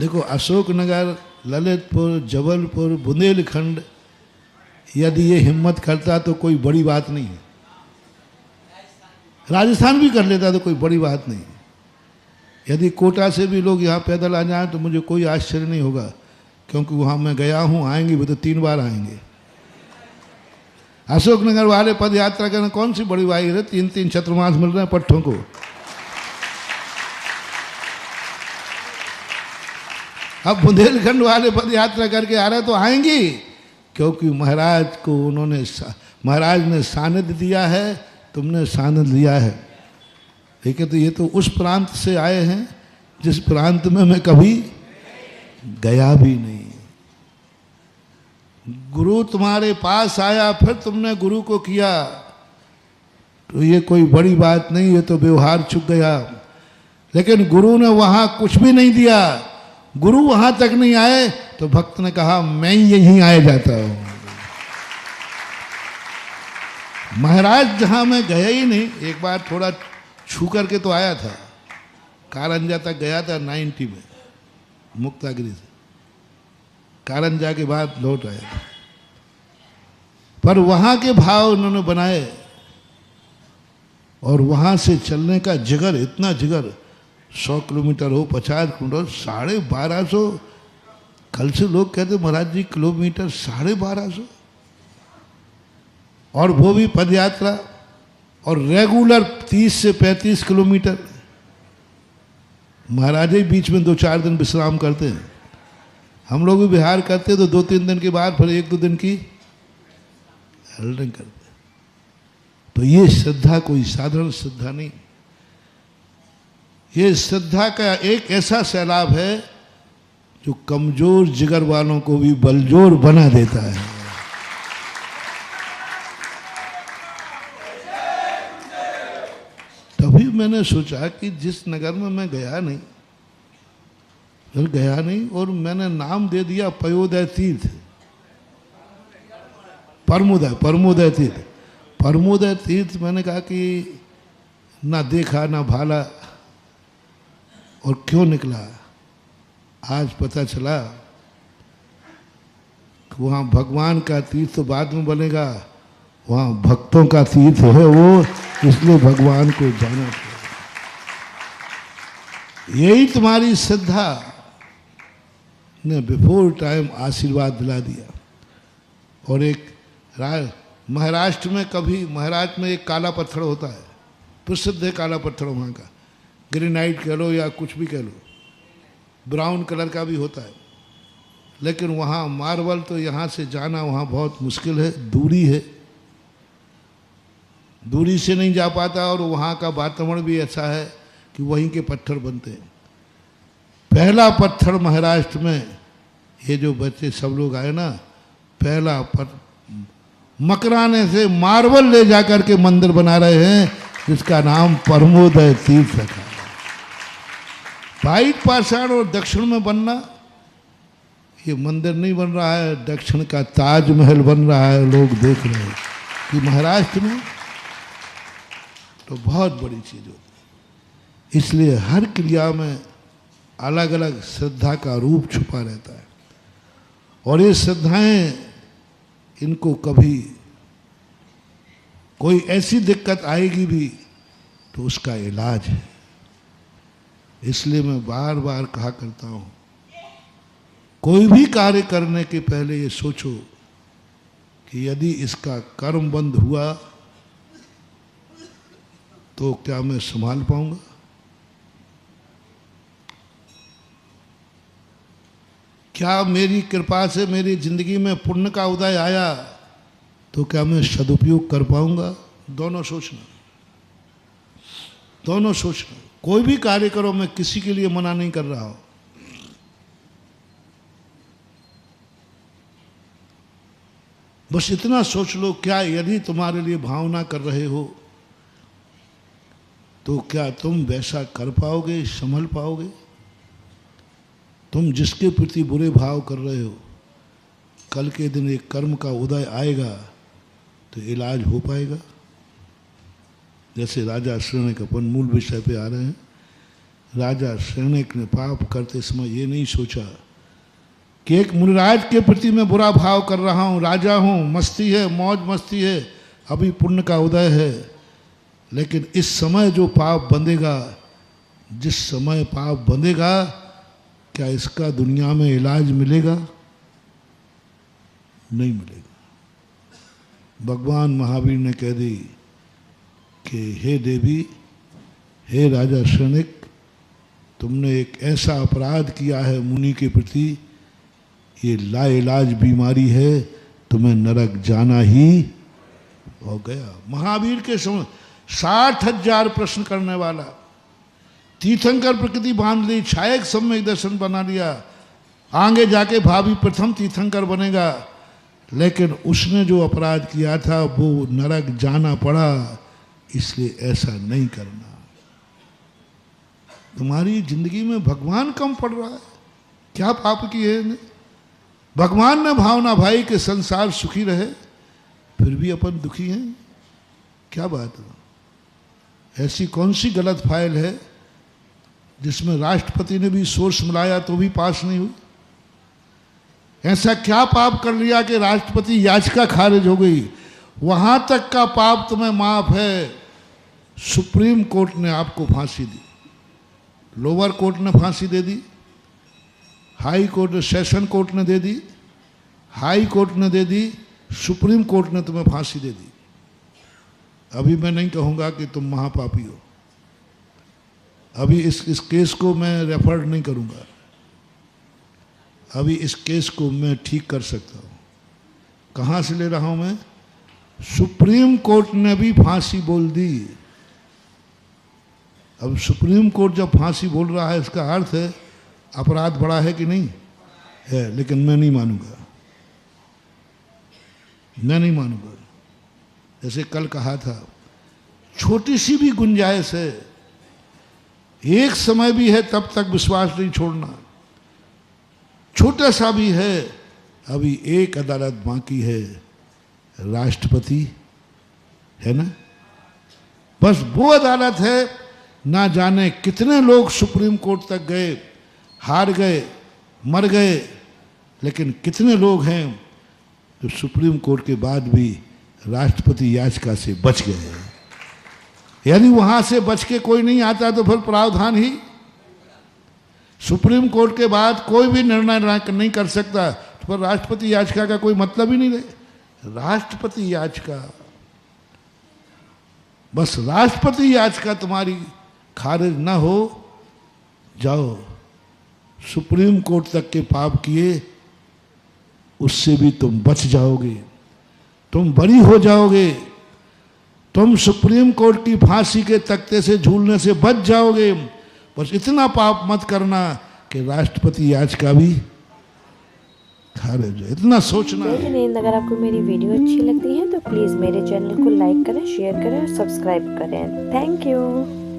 देखो, अशोकनगर, ललितपुर, जबलपुर, बुंदेलखंड यदि ये हिम्मत करता तो कोई बड़ी बात नहीं है। राजस्थान भी कर लेता तो कोई बड़ी बात नहीं। यदि कोटा से भी लोग यहाँ पैदल आ जाएं तो मुझे कोई आश्चर्य नहीं होगा, क्योंकि वहाँ मैं गया हूँ। आएंगे भी तो 3 बार आएंगे। अशोकनगर वाले पद यात्रा करना कौन सी बड़ी बात है? 3-3 चतुर्मास मिल रहे हैं पट्टों को। अब बुंदेलखंड वाले पद यात्रा करके आ रहे तो आएंगे, क्योंकि महाराज को महाराज ने सानिध्य दिया है, तुमने सानिध्य लिया है। ठीक है, तो ये तो उस प्रांत से आए हैं जिस प्रांत में मैं कभी गया भी नहीं। गुरु तुम्हारे पास आया, फिर तुमने गुरु को किया, तो ये कोई बड़ी बात नहीं, ये तो व्यवहार चुक गया। लेकिन गुरु ने वहां कुछ भी नहीं दिया। गुरु वहां तक नहीं आए तो भक्त ने कहा मैं यहीं आ जाता हूं। महाराज जहां मैं गया ही नहीं, एक बार थोड़ा छू करके तो आया था, कारंजा तक गया था 90 में, मुक्तागिरी से कारंजा के बाद लौट आया था। पर वहां के भाव उन्होंने बनाए, और वहां से चलने का जिगर, इतना जिगर, 100 किलोमीटर हो, 50 किलोमीटर, 1250। कल से लोग कहते महाराज जी किलोमीटर 1250, और वो भी पद यात्रा, और रेगुलर 30 से 35 किलोमीटर। महाराज ही बीच में 2-4 दिन विश्राम करते हैं। हम लोग भी बिहार करते तो 2-3 दिन के बाद फिर 1-2 दिन की हेल्डिंग करते। तो ये श्रद्धा कोई साधारण श्रद्धा नहीं। ये श्रद्धा का एक ऐसा सैलाब है जो कमजोर जिगर वालों को भी बलजोर बना देता है। तभी मैंने सोचा कि जिस नगर में मैं गया नहीं, और मैंने नाम दे दिया पयोदय तीर्थ, परमोदय तीर्थ। परमोदय तीर्थ मैंने कहा कि ना देखा ना भाला, और क्यों निकला आज पता चला कि वहाँ भगवान का तीर्थ तो बाद में बनेगा, वहाँ भक्तों का तीर्थ है वो, इसलिए भगवान को जाना चाहिए। यही तुम्हारी श्रद्धा ने बिफोर टाइम आशीर्वाद दिला दिया। और एक महाराष्ट्र में महाराष्ट्र में एक काला पत्थर होता है, प्रसिद्ध है काला पत्थर वहाँ का, ग्रेनाइट कह लो या कुछ भी कह लो, ब्राउन कलर का भी होता है। लेकिन वहाँ मार्बल तो यहाँ से जाना वहाँ बहुत मुश्किल है, दूरी है, दूरी से नहीं जा पाता। और वहाँ का वातावरण भी ऐसा है कि वहीं के पत्थर बनते हैं। पहला पत्थर महाराष्ट्र में, ये जो बच्चे सब लोग आए ना, पहला मकराने से मार्बल ले जाकर के मंदिर बना रहे हैं, जिसका नाम परमोदय तीर्थ रखा है। वाइट पाषाण और दक्षिण में बनना, ये मंदिर नहीं बन रहा है, दक्षिण का ताजमहल बन रहा है। लोग देख रहे हैं कि महाराष्ट्र में तो बहुत बड़ी चीज होती है। इसलिए हर क्रिया में अलग अलग श्रद्धा का रूप छुपा रहता है। और ये श्रद्धाएं, इनको कभी कोई ऐसी दिक्कत आएगी भी तो उसका इलाज है। इसलिए मैं बार बार कहा करता हूं, कोई भी कार्य करने के पहले ये सोचो कि यदि इसका कर्म बंद हुआ तो क्या मैं संभाल पाऊंगा? क्या मेरी कृपा से मेरी जिंदगी में पुण्य का उदय आया तो क्या मैं सदुपयोग कर पाऊंगा? दोनों सोचना। कोई भी कार्य करो, मैं किसी के लिए मना नहीं कर रहा हूं। बस इतना सोच लो, क्या यदि तुम्हारे लिए भावना कर रहे हो तो क्या तुम वैसा कर पाओगे, संभल पाओगे? तुम जिसके प्रति बुरे भाव कर रहे हो, कल के दिन एक कर्म का उदय आएगा तो इलाज हो पाएगा? जैसे राजा श्रेणिक, अपन मूल विषय पे आ रहे हैं। राजा शरणक ने पाप करते समय ये नहीं सोचा कि एक मुनिराज के प्रति मैं बुरा भाव कर रहा हूँ, राजा हूँ, मस्ती है, मौज मस्ती है, अभी पुण्य का उदय है, लेकिन इस समय जो पाप बंधेगा, जिस समय पाप बंधेगा, क्या इसका दुनिया में इलाज मिलेगा? नहीं मिलेगा। भगवान महावीर ने कह दी कि हे देवी, हे राजा शरणक, तुमने एक ऐसा अपराध किया है मुनि के प्रति, ये लाइलाज बीमारी है, तुम्हें नरक जाना ही हो गया। महावीर के समय 60,000 प्रश्न करने वाला, तीर्थंकर प्रकृति बांध ली, छायक सम्यक दर्शन बना लिया, आगे जाके भावी प्रथम तीर्थंकर बनेगा, लेकिन उसने जो अपराध किया था वो नरक जाना पड़ा। इसलिए ऐसा नहीं करना। तुम्हारी जिंदगी में भगवान कम पड़ रहा है, क्या पाप किए हैं? भगवान ने भावना भाई के संसार सुखी रहे, फिर भी अपन दुखी हैं, क्या बात है? ऐसी कौन सी गलत फाइल है जिसमें राष्ट्रपति ने भी सोर्स मिलाया तो भी पास नहीं हुई? ऐसा क्या पाप कर लिया कि राष्ट्रपति याचिका खारिज हो गई? वहां तक का पाप तुम्हें माफ है, सुप्रीम कोर्ट ने आपको फांसी दी, लोअर कोर्ट ने फांसी दे दी, हाई कोर्ट, सेशन कोर्ट ने दे दी, हाई कोर्ट ने दे दी, सुप्रीम कोर्ट ने तुम्हें फांसी दे दी। अभी मैं नहीं कहूँगा कि तुम महापापी हो, अभी इस केस को मैं रेफर नहीं करूँगा, अभी इस केस को मैं ठीक कर सकता हूँ। कहाँ से ले रहा हूँ मैं? सुप्रीम कोर्ट ने भी फांसी बोल दी। अब सुप्रीम कोर्ट जब फांसी बोल रहा है, इसका अर्थ है अपराध बड़ा है कि नहीं है, लेकिन मैं नहीं मानूंगा, मैं नहीं मानूंगा। जैसे कल कहा था, छोटी सी भी गुंजाइश है, एक समय भी है, तब तक विश्वास नहीं छोड़ना। छोटा सा भी है, अभी एक अदालत बाकी है, राष्ट्रपति है ना, बस वो अदालत है। ना जाने कितने लोग सुप्रीम कोर्ट तक गए, हार गए, मर गए, लेकिन कितने लोग हैं जो सुप्रीम कोर्ट के बाद भी राष्ट्रपति याचिका से बच गए। यानी वहां से बच के कोई नहीं आता तो फिर प्रावधान ही, सुप्रीम कोर्ट के बाद कोई भी निर्णय नहीं कर सकता, तो फिर राष्ट्रपति याचिका का कोई मतलब ही नहीं रहे। राष्ट्रपति याचिका, बस राष्ट्रपति याचिका तुम्हारी खारिज ना हो, जाओ सुप्रीम कोर्ट तक के पाप किए, उससे भी तुम बच जाओगे, तुम बरी हो जाओगे, तुम सुप्रीम कोर्ट की फांसी के तख्ते से झूलने से बच जाओगे। बस इतना पाप मत करना कि राष्ट्रपति याचिका भी खारिज हो, इतना सोचना। लेकिन अगर आपको मेरी वीडियो अच्छी लगती है तो प्लीज़ मेरे चैनल को लाइक करें, शेयर करें और सब्सक्राइब करें। Thank you.